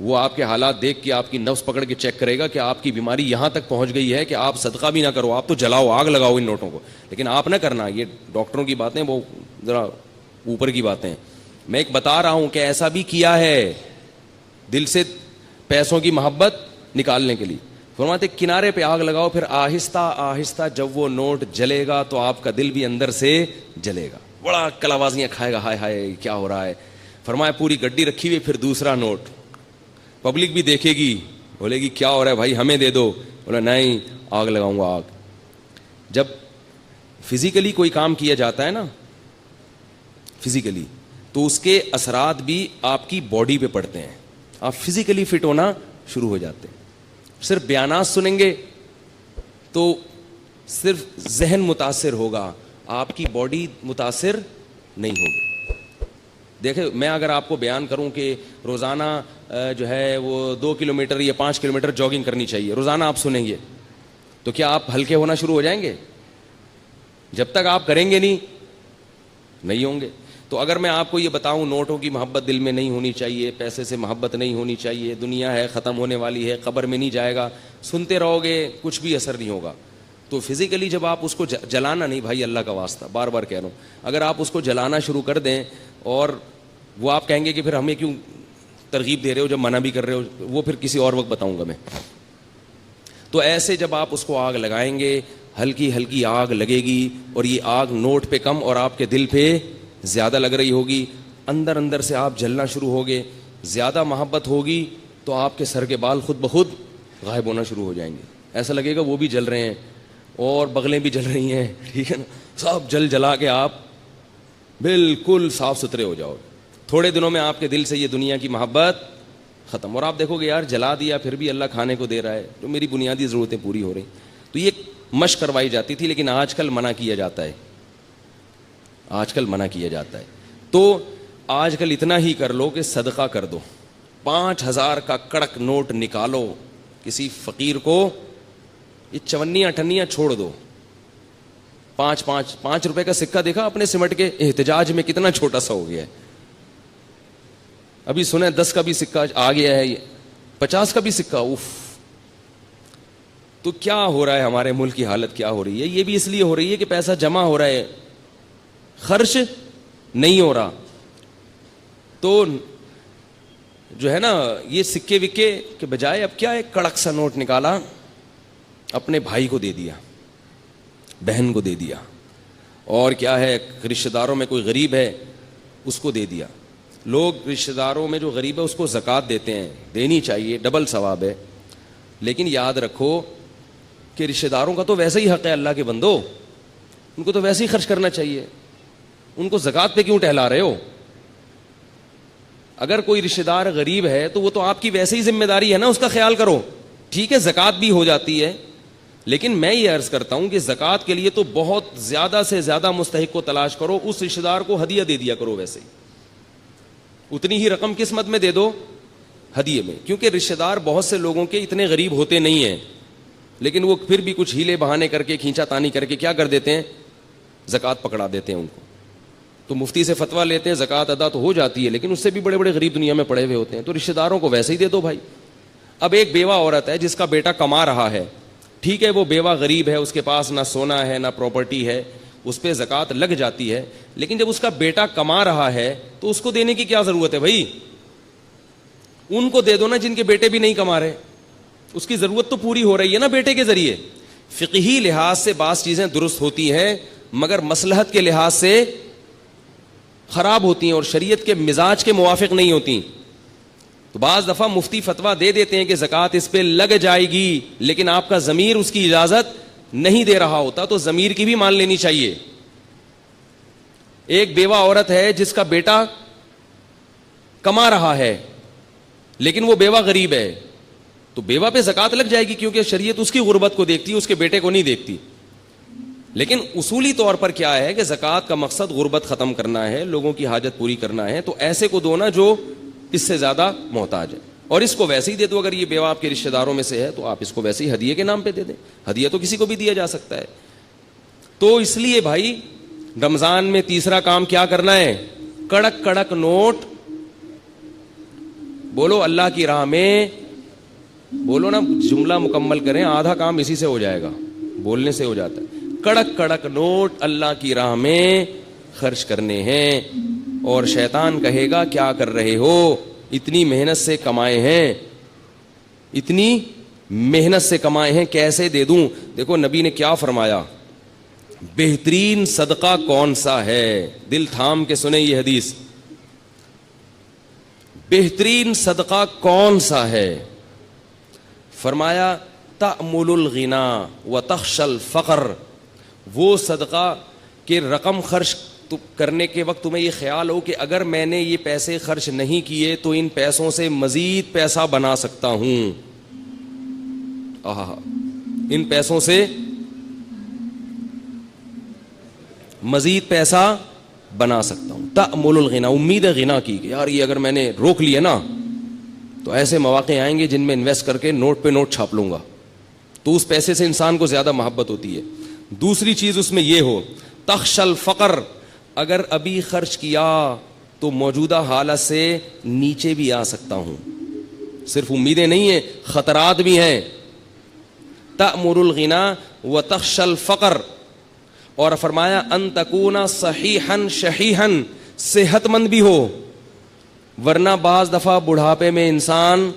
وہ آپ کے حالات دیکھ کے آپ کی نفس پکڑ کے چیک کرے گا کہ آپ کی بیماری یہاں تک پہنچ گئی ہے کہ آپ صدقہ بھی نہ کرو, آپ تو جلاؤ, آگ لگاؤ ان نوٹوں کو, لیکن آپ نہ کرنا. یہ ڈاکٹروں کی باتیں وہ ذرا اوپر کی باتیں. میں ایک بتا رہا ہوں کہ ایسا بھی کیا ہے دل سے پیسوں کی محبت نکالنے کے لیے. فرماتے کنارے پہ آگ لگاؤ, پھر آہستہ آہستہ جب وہ نوٹ جلے گا تو آپ کا دل بھی اندر سے جلے گا, بڑا کلاوازیاں کھائے گا, ہائے ہائے کیا ہو رہا ہے. فرمایا پوری گڈی رکھی ہوئی, پھر دوسرا نوٹ, پبلک بھی دیکھے گی, بولے گی کیا ہو رہا ہے بھائی ہمیں دے دو, بولا نہیں آگ لگاؤں گا آگ. جب فزیکلی کوئی کام کیا جاتا ہے نا فزیکلی, تو اس کے اثرات بھی آپ کی باڈی پہ پڑتے ہیں, آپ فزیکلی فٹ ہونا شروع ہو جاتے ہیں. صرف بیانات سنیں گے تو صرف ذہن متاثر ہوگا, آپ کی باڈی متاثر نہیں ہوگی. دیکھیں میں اگر آپ کو بیان کروں کہ روزانہ جو ہے وہ 2 کلومیٹر یا 5 کلومیٹر جاگنگ کرنی چاہیے, روزانہ آپ سنیں گے تو کیا آپ ہلکے ہونا شروع ہو جائیں گے؟ جب تک آپ کریں گے نہیں ہوں گے. تو اگر میں آپ کو یہ بتاؤں نوٹوں کی محبت دل میں نہیں ہونی چاہیے, پیسے سے محبت نہیں ہونی چاہیے, دنیا ہے ختم ہونے والی ہے, قبر میں نہیں جائے گا, سنتے رہو گے کچھ بھی اثر نہیں ہوگا. تو فزیکلی جب آپ اس کو جلانا نہیں, بھائی اللہ کا واسطہ بار بار کہہ رہا ہوں, اگر آپ اس کو جلانا شروع کر دیں اور وہ آپ کہیں گے کہ پھر ہمیں کیوں ترغیب دے رہے ہو جب منع بھی کر رہے ہو, وہ پھر کسی اور وقت بتاؤں گا میں. تو ایسے جب آپ اس کو آگ لگائیں گے, ہلکی ہلکی آگ لگے گی, اور یہ آگ نوٹ پہ کم اور آپ کے دل پہ زیادہ لگ رہی ہوگی, اندر اندر سے آپ جلنا شروع ہوگے. زیادہ محبت ہوگی تو آپ کے سر کے بال خود بخود غائب ہونا شروع ہو جائیں گے, ایسا لگے گا وہ بھی جل رہے ہیں اور بغلیں بھی جل رہی ہیں, ٹھیک ہے نا, سب جلا کے آپ بالکل صاف ستھرے ہو جاؤ. تھوڑے دنوں میں آپ کے دل سے یہ دنیا کی محبت ختم, اور آپ دیکھو گے یار جلا دیا پھر بھی اللہ کھانے کو دے رہا ہے, جو میری بنیادی ضرورتیں پوری ہو رہی. تو یہ مشق کروائی جاتی تھی, لیکن آج کل منع کیا جاتا ہے, آج کل منع کیا جاتا ہے. تو آج کل اتنا ہی کر لو کہ صدقہ کر دو, 5,000 کا کڑک نوٹ نکالو, کسی فقیر کو یہ چونیاں ٹھنیاں چھوڑ دو. 5 روپے کا سکہ دیکھا اپنے سمٹ کے احتجاج میں کتنا چھوٹا سا ہو گیا ہے. ابھی سنیں 10 کا بھی سکہ آ گیا ہے, 50 کا بھی سکہ, اوف. تو کیا ہو رہا ہے, ہمارے ملک کی حالت کیا ہو رہی ہے؟ یہ بھی اس لیے ہو رہی ہے کہ پیسہ جمع ہو رہا ہے, خرچ نہیں ہو رہا. تو جو ہے نا یہ سکے وکے کے بجائے اب کیا ایک کڑک سا نوٹ نکالا, اپنے بھائی کو دے دیا, بہن کو دے دیا, اور کیا ہے رشتہ داروں میں کوئی غریب ہے اس کو دے دیا. لوگ رشتہ داروں میں جو غریب ہے اس کو زکوٰۃ دیتے ہیں, دینی چاہیے, ڈبل ثواب ہے. لیکن یاد رکھو کہ رشتہ داروں کا تو ویسے ہی حق ہے, اللہ کے بندو, ان کو تو ویسے ہی خرچ کرنا چاہیے, ان کو زکوٰۃ پہ کیوں ٹہلا رہے ہو؟ اگر کوئی رشتہ دار غریب ہے تو وہ تو آپ کی ویسے ہی ذمہ داری ہے نا, اس کا خیال کرو. ٹھیک ہے زکوٰۃ بھی ہو جاتی ہے, لیکن میں یہ عرض کرتا ہوں کہ زکوٰۃ کے لیے تو بہت زیادہ سے زیادہ مستحق کو تلاش کرو, اس رشتہ دار کو ہدیہ دے دیا کرو, ویسے ہی اتنی ہی رقم قسمت میں دے دو ہدیے میں, کیونکہ رشتہ دار بہت سے لوگوں کے اتنے غریب ہوتے نہیں ہیں, لیکن وہ پھر بھی کچھ ہیلے بہانے کر کے کھینچا تانی کر کے کیا کر دیتے ہیں, زکوٰۃ پکڑا دیتے ہیں ان کو. تو مفتی سے فتویٰ لیتے ہیں, زکوٰۃ ادا تو ہو جاتی ہے لیکن اس سے بھی بڑے بڑے غریب دنیا میں پڑے ہوئے ہوتے ہیں, تو رشتہ داروں کو ویسے ہی دے دو بھائی. اب ایک بیوہ عورت ہے جس کا بیٹا کما رہا ہے, ٹھیک ہے وہ بیوہ غریب ہے, اس کے پاس نہ سونا ہے نہ پراپرٹی ہے, اس پہ زکوٰۃ لگ جاتی ہے, لیکن جب اس کا بیٹا کما رہا ہے تو اس کو دینے کی کیا ضرورت ہے بھائی؟ ان کو دے دو نا جن کے بیٹے بھی نہیں کما رہے, اس کی ضرورت تو پوری ہو رہی ہے نا بیٹے کے ذریعے. فقہی لحاظ سے بعض چیزیں درست ہوتی ہیں مگر مصلحت کے لحاظ سے خراب ہوتی ہیں اور شریعت کے مزاج کے موافق نہیں ہوتی. تو بعض دفعہ مفتی فتویٰ دے دیتے ہیں کہ زکوٰۃ اس پہ لگ جائے گی, لیکن آپ کا ضمیر اس کی اجازت نہیں دے رہا ہوتا, تو ضمیر کی بھی مان لینی چاہیے. ایک بیوہ عورت ہے جس کا بیٹا کما رہا ہے لیکن وہ بیوہ غریب ہے, تو بیوہ پہ زکوٰۃ لگ جائے گی کیونکہ شریعت اس کی غربت کو دیکھتی ہے, اس کے بیٹے کو نہیں دیکھتی. لیکن اصولی طور پر کیا ہے کہ زکوٰۃ کا مقصد غربت ختم کرنا ہے, لوگوں کی حاجت پوری کرنا ہے, تو ایسے کو دو نا جو اس سے زیادہ محتاج ہے, اور اس کو ویسے ہی دے دو. اگر یہ بیوہ آپ کے رشتہ داروں میں سے ہے تو آپ اس کو ویسے ہی ہدیے کے نام پہ دے دیں, ہدیہ تو کسی کو بھی دیا جا سکتا ہے. تو اس لیے بھائی رمضان میں تیسرا کام کیا کرنا ہے, کڑک کڑک نوٹ بولو اللہ کی راہ میں, بولو نا, جملہ مکمل کریں, آدھا کام اسی سے ہو جائے گا, بولنے سے ہو جاتا ہے. کڑک کڑک نوٹ اللہ کی راہ میں خرچ کرنے ہیں, اور شیطان کہے گا کیا کر رہے ہو, اتنی محنت سے کمائے ہیں, اتنی محنت سے کمائے ہیں, کیسے دے دوں. دیکھو نبی نے کیا فرمایا, بہترین صدقہ کون سا ہے, دل تھام کے سنیں یہ حدیث, بہترین صدقہ کون سا ہے. فرمایا تأمل الغنا وتخشى الفقر, وہ صدقہ کہ رقم خرچ کرنے کے وقت تمہیں یہ خیال ہو کہ اگر میں نے یہ پیسے خرچ نہیں کیے تو ان پیسوں سے مزید پیسہ بنا سکتا ہوں, ان پیسوں سے مزید پیسہ بنا سکتا ہوں. تأمل الغنا, امید ہے غنا کی کہ یار یہ اگر میں نے روک لیا نا تو ایسے مواقع آئیں گے جن میں انویسٹ کر کے نوٹ پہ نوٹ چھاپ لوں گا, تو اس پیسے سے انسان کو زیادہ محبت ہوتی ہے. دوسری چیز اس میں یہ ہو, تخشى الفقر, اگر ابھی خرچ کیا تو موجودہ حالت سے نیچے بھی آ سکتا ہوں, صرف امیدیں نہیں ہیں, خطرات بھی ہیں. تأمر الغنا وتخشى الفقر, اور فرمایا ان تکونا صحیحا شحیحا, صحت مند بھی ہو, ورنہ بعض دفعہ بڑھاپے میں انسان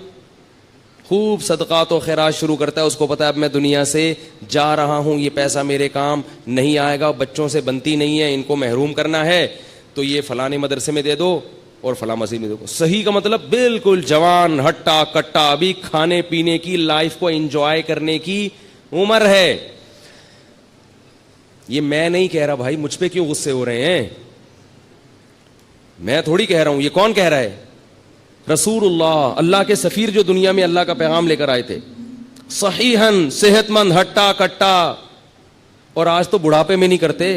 خوب صدقات و خیرات شروع کرتا ہے, اس کو پتا ہے اب میں دنیا سے جا رہا ہوں, یہ پیسہ میرے کام نہیں آئے گا, بچوں سے بنتی نہیں ہے, ان کو محروم کرنا ہے, تو یہ فلانے مدرسے میں دے دو اور فلاں مسجد میں دے دو. صحیح کا مطلب بالکل جوان ہٹا کٹا, ابھی کھانے پینے کی, لائف کو انجوائے کرنے کی عمر ہے. یہ میں نہیں کہہ رہا بھائی, مجھ پہ کیوں غصے ہو رہے ہیں, میں تھوڑی کہہ رہا ہوں, یہ کون کہہ رہا ہے, رسول اللہ, اللہ کے سفیر جو دنیا میں اللہ کا پیغام لے کر آئے تھے. صحیحاً, صحت مند, ہٹا کٹا, اور آج تو بڑھاپے میں نہیں کرتے,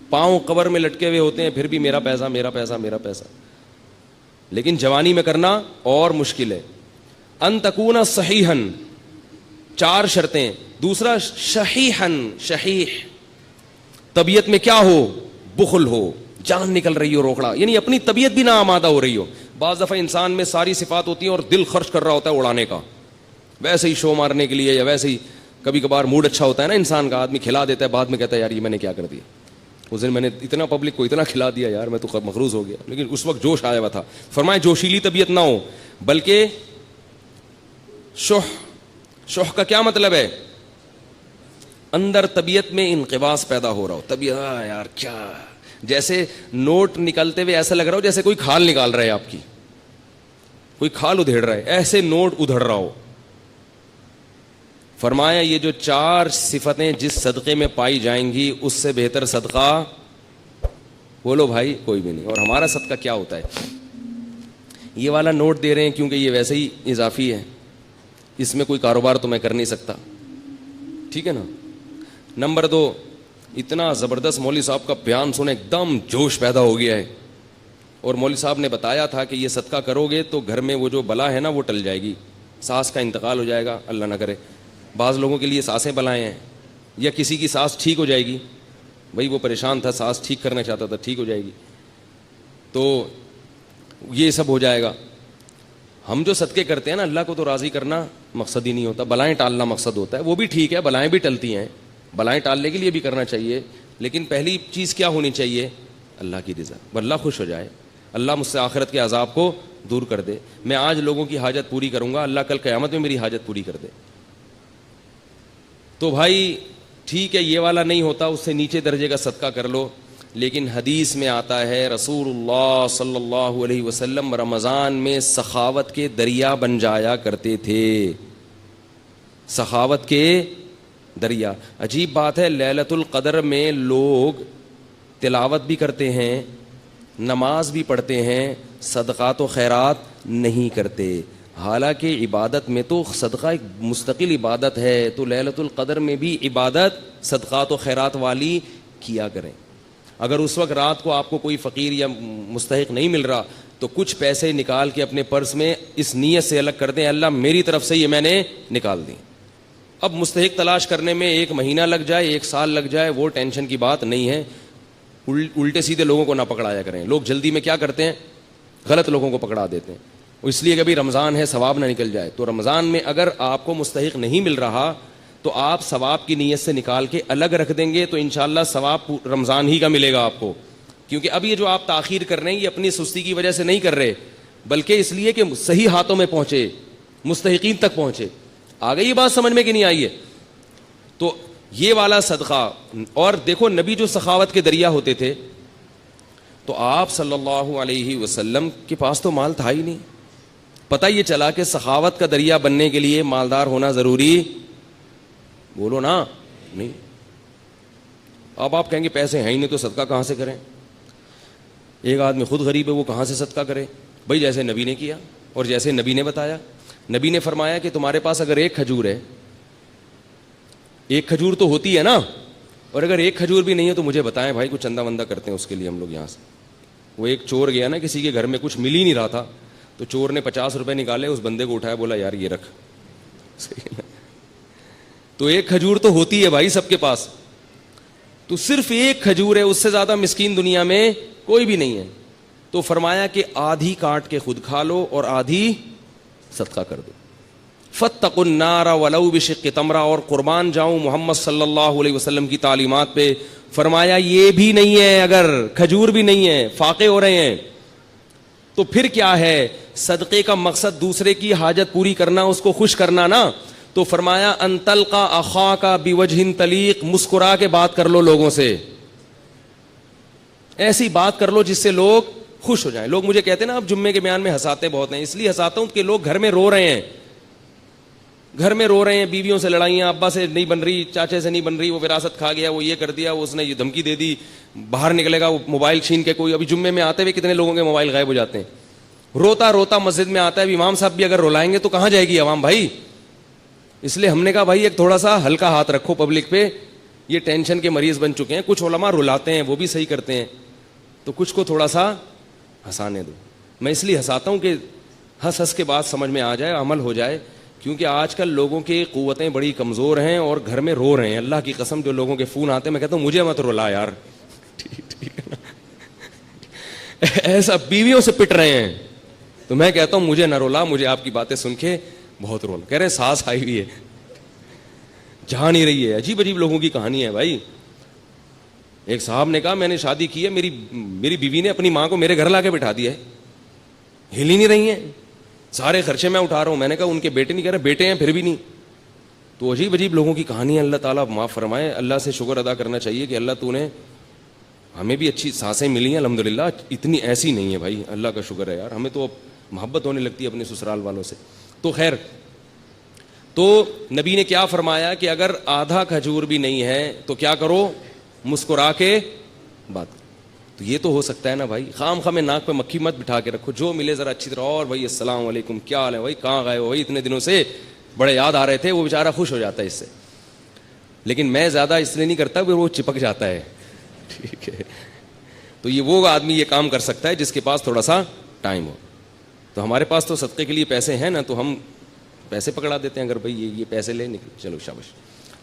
پاؤں قبر میں لٹکے ہوئے ہوتے ہیں, پھر بھی میرا پیسہ میرا پیسہ میرا پیسہ. لیکن جوانی میں کرنا اور مشکل ہے. ان تکونا صحیحاً, 4 شرطیں. دوسرا شحیحاً, شحیح, طبیعت میں کیا ہو, بخل ہو, جان نکل رہی ہو, روکڑا, یعنی اپنی طبیعت بھی نہ آمادہ ہو رہی ہو. بعض دفعہ انسان میں ساری صفات ہوتی ہیں اور دل خرچ کر رہا ہوتا ہے اڑانے کا, ویسے ہی شو مارنے کے لیے, یا ویسے ہی کبھی کبھار موڈ اچھا ہوتا ہے نا انسان کا, آدمی کھلا دیتا ہے, بعد میں کہتا ہے یار یہ میں نے کیا کر دیا, اس دن میں نے اتنا پبلک کو اتنا کھلا دیا یار, میں تو مخروض ہو گیا. لیکن اس وقت جوش آیا ہوا تھا. فرمائے جوشیلی طبیعت نہ ہو, بلکہ شح کا کیا مطلب ہے, اندر طبیعت میں انقباض پیدا ہو رہا ہو, طبیعت یار کیا, جیسے نوٹ نکلتے ہوئے ایسا لگ رہا ہو جیسے کوئی کھال نکال رہا ہے آپ کی, کوئی کھال ادھیڑ رہا ہے, ایسے نوٹ ادھڑ رہا ہو. فرمایا یہ جو 4 صفتیں جس صدقے میں پائی جائیں گی اس سے بہتر صدقہ بولو بھائی کوئی بھی نہیں. اور ہمارا صدقہ کیا ہوتا ہے, یہ والا نوٹ دے رہے ہیں کیونکہ یہ ویسے ہی اضافی ہے, اس میں کوئی کاروبار تو میں کر نہیں سکتا, ٹھیک ہے نا. نمبر 2, اتنا زبردست مولوی صاحب کا بیان سنے ایک دم جوش پیدا ہو گیا ہے, اور مولوی صاحب نے بتایا تھا کہ یہ صدقہ کرو گے تو گھر میں وہ جو بلا ہے نا وہ ٹل جائے گی, ساس کا انتقال ہو جائے گا, اللہ نہ کرے. بعض لوگوں کے لیے ساسیں بلائیں ہیں, یا کسی کی ساس ٹھیک ہو جائے گی, بھائی وہ پریشان تھا, ساس ٹھیک کرنا چاہتا تھا, ٹھیک ہو جائے گی, تو یہ سب ہو جائے گا. ہم جو صدقے کرتے ہیں نا, اللہ کو تو راضی کرنا مقصد ہی نہیں ہوتا, بلائیں ٹالنا مقصد ہوتا ہے. وہ بھی ٹھیک ہے, بلائیں بھی ٹلتی ہیں, بلائیں ٹالنے کے لیے بھی کرنا چاہیے, لیکن پہلی چیز کیا ہونی چاہیے, اللہ کی رضا, اللہ خوش ہو جائے, اللہ مجھ سے آخرت کے عذاب کو دور کر دے. میں آج لوگوں کی حاجت پوری کروں گا, اللہ کل قیامت میں میری حاجت پوری کر دے. تو بھائی ٹھیک ہے, یہ والا نہیں ہوتا, اس سے نیچے درجے کا صدقہ کر لو. لیکن حدیث میں آتا ہے رسول اللہ صلی اللہ علیہ وسلم رمضان میں سخاوت کے دریا بن جایا کرتے تھے, سخاوت کے دریا. عجیب بات ہے, لیلۃ القدر میں لوگ تلاوت بھی کرتے ہیں, نماز بھی پڑھتے ہیں, صدقات و خیرات نہیں کرتے. حالانکہ عبادت میں تو صدقہ ایک مستقل عبادت ہے, تو لیلۃ القدر میں بھی عبادت صدقات و خیرات والی کیا کریں. اگر اس وقت رات کو آپ کو کوئی فقیر یا مستحق نہیں مل رہا تو کچھ پیسے نکال کے اپنے پرس میں اس نیت سے الگ کر دیں, اللہ میری طرف سے یہ میں نے نکال دیں. اب مستحق تلاش کرنے میں 1 مہینہ لگ جائے, 1 سال لگ جائے, وہ ٹینشن کی بات نہیں ہے. الٹے سیدھے لوگوں کو نہ پکڑایا کریں. لوگ جلدی میں کیا کرتے ہیں, غلط لوگوں کو پکڑا دیتے ہیں. اس لیے کہ ابھی رمضان ہے ثواب نہ نکل جائے. تو رمضان میں اگر آپ کو مستحق نہیں مل رہا تو آپ ثواب کی نیت سے نکال کے الگ رکھ دیں گے تو انشاءاللہ ثواب رمضان ہی کا ملے گا آپ کو. کیونکہ اب یہ جو آپ تاخیر کر رہے ہیں یہ اپنی سستی کی وجہ سے نہیں کر رہے, بلکہ اس لیے کہ صحیح ہاتھوں میں پہنچے, مستحقین تک پہنچے. آ گئی یہ بات سمجھ میں کہ نہیں آئی ہے؟ تو یہ والا صدقہ. اور دیکھو نبی جو سخاوت کے دریا ہوتے تھے, تو آپ صلی اللہ علیہ وسلم کے پاس تو مال تھا ہی نہیں. پتہ یہ چلا کہ سخاوت کا دریا بننے کے لیے مالدار ہونا ضروری, بولو نا, نہیں. اب آپ کہیں گے پیسے ہیں ہی نہیں تو صدقہ کہاں سے کریں؟ ایک آدمی خود غریب ہے, وہ کہاں سے صدقہ کرے؟ بھائی جیسے نبی نے کیا اور جیسے نبی نے بتایا. نبی نے فرمایا کہ تمہارے پاس اگر ایک کھجور ہے, ایک کھجور تو ہوتی ہے نا, اور اگر ایک کھجور بھی نہیں ہے تو مجھے بتائیں بھائی, کچھ چندہ وندہ کرتے ہیں اس کے لیے ہم لوگ یہاں سے. وہ ایک چور گیا نا کسی کے گھر میں, کچھ مل ہی نہیں رہا تھا, تو چور نے 50 روپے نکالے, اس بندے کو اٹھایا, بولا یار یہ رکھ. تو ایک کھجور تو ہوتی ہے بھائی سب کے پاس, تو صرف ایک کھجور ہے, اس سے زیادہ مسکین دنیا میں کوئی بھی نہیں ہے. تو فرمایا کہ آدھی کاٹ کے خود کھا لو اور آدھی صدقہ کر دو. فاتقوا النار ولو بشق تمرہ. اور قربان جاؤں محمد صلی اللہ علیہ وسلم کی تعلیمات پہ. فرمایا یہ بھی نہیں ہے, اگر کھجور بھی نہیں ہے, فاقے ہو رہے ہیں, تو پھر کیا ہے؟ صدقے کا مقصد دوسرے کی حاجت پوری کرنا, اس کو خوش کرنا نا. تو فرمایا ان تلقى اخاك بوجه طلیق, مسکرا کے بات کر لو لوگوں سے, ایسی بات کر لو جس سے لوگ خوش ہو جائیں. لوگ مجھے کہتے ہیں نا اب جمعے کے بیان میں ہنساتے بہت ہیں, اس لیے ہنساتا ہوں کہ لوگ گھر میں رو رہے ہیں, گھر میں رو رہے ہیں, بیویوں سے لڑائیاں, ابا سے نہیں بن رہی, چاچے سے نہیں بن رہی, وہ وراثت کھا گیا, وہ یہ کر دیا, اس نے یہ دھمکی دے دی, باہر نکلے گا وہ موبائل چھین کے. کوئی ابھی جمعے میں آتے ہوئے کتنے لوگوں کے موبائل غائب ہو جاتے ہیں, روتا روتا مسجد میں آتا ہے. امام صاحب بھی اگر رولائیں گے تو کہاں جائے گی عوام بھائی؟ اس لیے ہم نے کہا بھائی ایک تھوڑا سا ہلکا ہاتھ رکھو پبلک پہ, یہ ٹینشن کے مریض بن چکے ہیں. کچھ علماء رلاتے ہیں, وہ بھی صحیح کرتے ہیں, تو کچھ کو تھوڑا سا ہنسانے دو. میں اس لیے ہنساتا ہوں کہ ہنس ہنس کے بعد سمجھ میں آ جائے, عمل ہو جائے. کیونکہ آج کل لوگوں کی قوتیں بڑی کمزور ہیں اور گھر میں رو رہے ہیں. اللہ کی قسم جو لوگوں کے فون آتے ہیں, میں کہتا ہوں مجھے مت رلا یار, ٹھیک ہے نا. ایسا بیویوں سے پٹ رہے ہیں, تو میں کہتا ہوں مجھے نہ رولا, مجھے آپ کی باتیں سن کے بہت رولا. کہہ رہے ہیں سانس آئی ہوئی ہے, جہاں نہیں رہی ہے. عجیب عجیب لوگوں کی کہانی ہے بھائی. ایک صاحب نے کہا میں نے شادی کی ہے, میری بیوی نے اپنی ماں کو میرے گھر لا کے بٹھا دیا ہے, ہل ہی نہیں رہی ہیں, سارے خرچے میں اٹھا رہا ہوں. میں نے کہا ان کے بیٹے نہیں, کہہ رہے بیٹے ہیں پھر بھی نہیں. تو عجیب عجیب لوگوں کی کہانی ہے. اللہ تعالیٰ معاف فرمائے. اللہ سے شکر ادا کرنا چاہیے کہ اللہ تو نے ہمیں بھی اچھی سانسیں ملی ہیں الحمدللہ. اتنی ایسی نہیں ہے بھائی, اللہ کا شکر ہے یار. ہمیں تو اب محبت ہونے لگتی ہے اپنے سسرال والوں سے. تو خیر, تو نبی نے کیا فرمایا کہ اگر آدھا کھجور بھی نہیں ہے تو کیا کرو؟ مسکرا کے بات. تو یہ تو ہو سکتا ہے نا بھائی, خام خام ناک پہ مکھی مت بٹھا کے رکھو, جو ملے ذرا اچھی طرح. اور بھائی السلام علیکم, کیا حال ہے بھائی, کہاں گئے ہو بھائی, اتنے دنوں سے بڑے یاد آ رہے تھے. وہ بیچارہ خوش ہو جاتا ہے اس سے. لیکن میں زیادہ اس لیے نہیں کرتا کہ وہ چپک جاتا ہے, ٹھیک ہے. تو یہ وہ آدمی یہ کام کر سکتا ہے جس کے پاس تھوڑا سا ٹائم ہو. تو ہمارے پاس تو صدقے کے لیے پیسے ہیں نا, تو ہم پیسے پکڑا دیتے ہیں. اگر بھائی یہ پیسے لے نکل, چلو شاباش.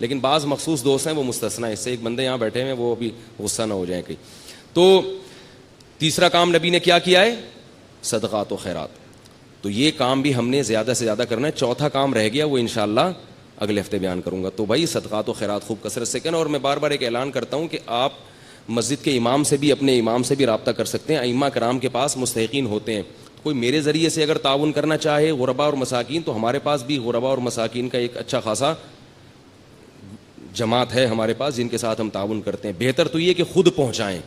لیکن بعض مخصوص دوست ہیں وہ مستثنا ہے اس سے. ایک بندے یہاں بیٹھے ہیں, وہ ابھی غصہ نہ ہو جائیں کہیں. تو تیسرا کام نبی نے کیا ہے؟ صدقات و خیرات. تو یہ کام بھی ہم نے زیادہ سے زیادہ کرنا ہے. چوتھا کام رہ گیا, وہ انشاءاللہ اگلے ہفتے بیان کروں گا. تو بھائی صدقات و خیرات خوب کثرت سے کرنا. اور میں بار بار ایک اعلان کرتا ہوں کہ آپ مسجد کے امام سے بھی, اپنے امام سے بھی رابطہ کر سکتے ہیں. ائمہ کرام کے پاس مستحقین ہوتے ہیں. کوئی میرے ذریعے سے اگر تعاون کرنا چاہے غربا اور مساکین, تو ہمارے پاس بھی غربا اور مساکین کا ایک اچھا خاصا جماعت ہے ہمارے پاس, جن کے ساتھ ہم تعاون کرتے ہیں. بہتر تو یہ کہ خود پہنچائیں.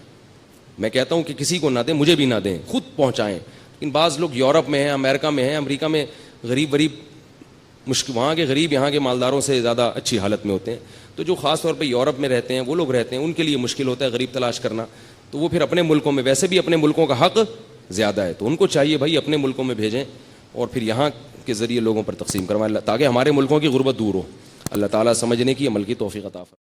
میں کہتا ہوں کہ کسی کو نہ دیں, مجھے بھی نہ دیں, خود پہنچائیں. لیکن بعض لوگ یورپ میں ہیں, امریکہ میں ہیں, امریکہ میں غریب مشکل, وہاں کے غریب یہاں کے مالداروں سے زیادہ اچھی حالت میں ہوتے ہیں. تو جو خاص طور پہ یورپ میں رہتے ہیں وہ لوگ رہتے ہیں, ان کے لیے مشکل ہوتا ہے غریب تلاش کرنا. تو وہ پھر اپنے ملکوں میں, ویسے بھی اپنے ملکوں کا حق زیادہ ہے, تو ان کو چاہیے بھائی اپنے ملکوں میں بھیجیں اور پھر یہاں کے ذریعے لوگوں پر تقسیم کروائیں, تاکہ ہمارے ملکوں کی غربت دور ہو. اللہ تعالیٰ سمجھنے کی, عمل کی توفیق عطا فرمائے.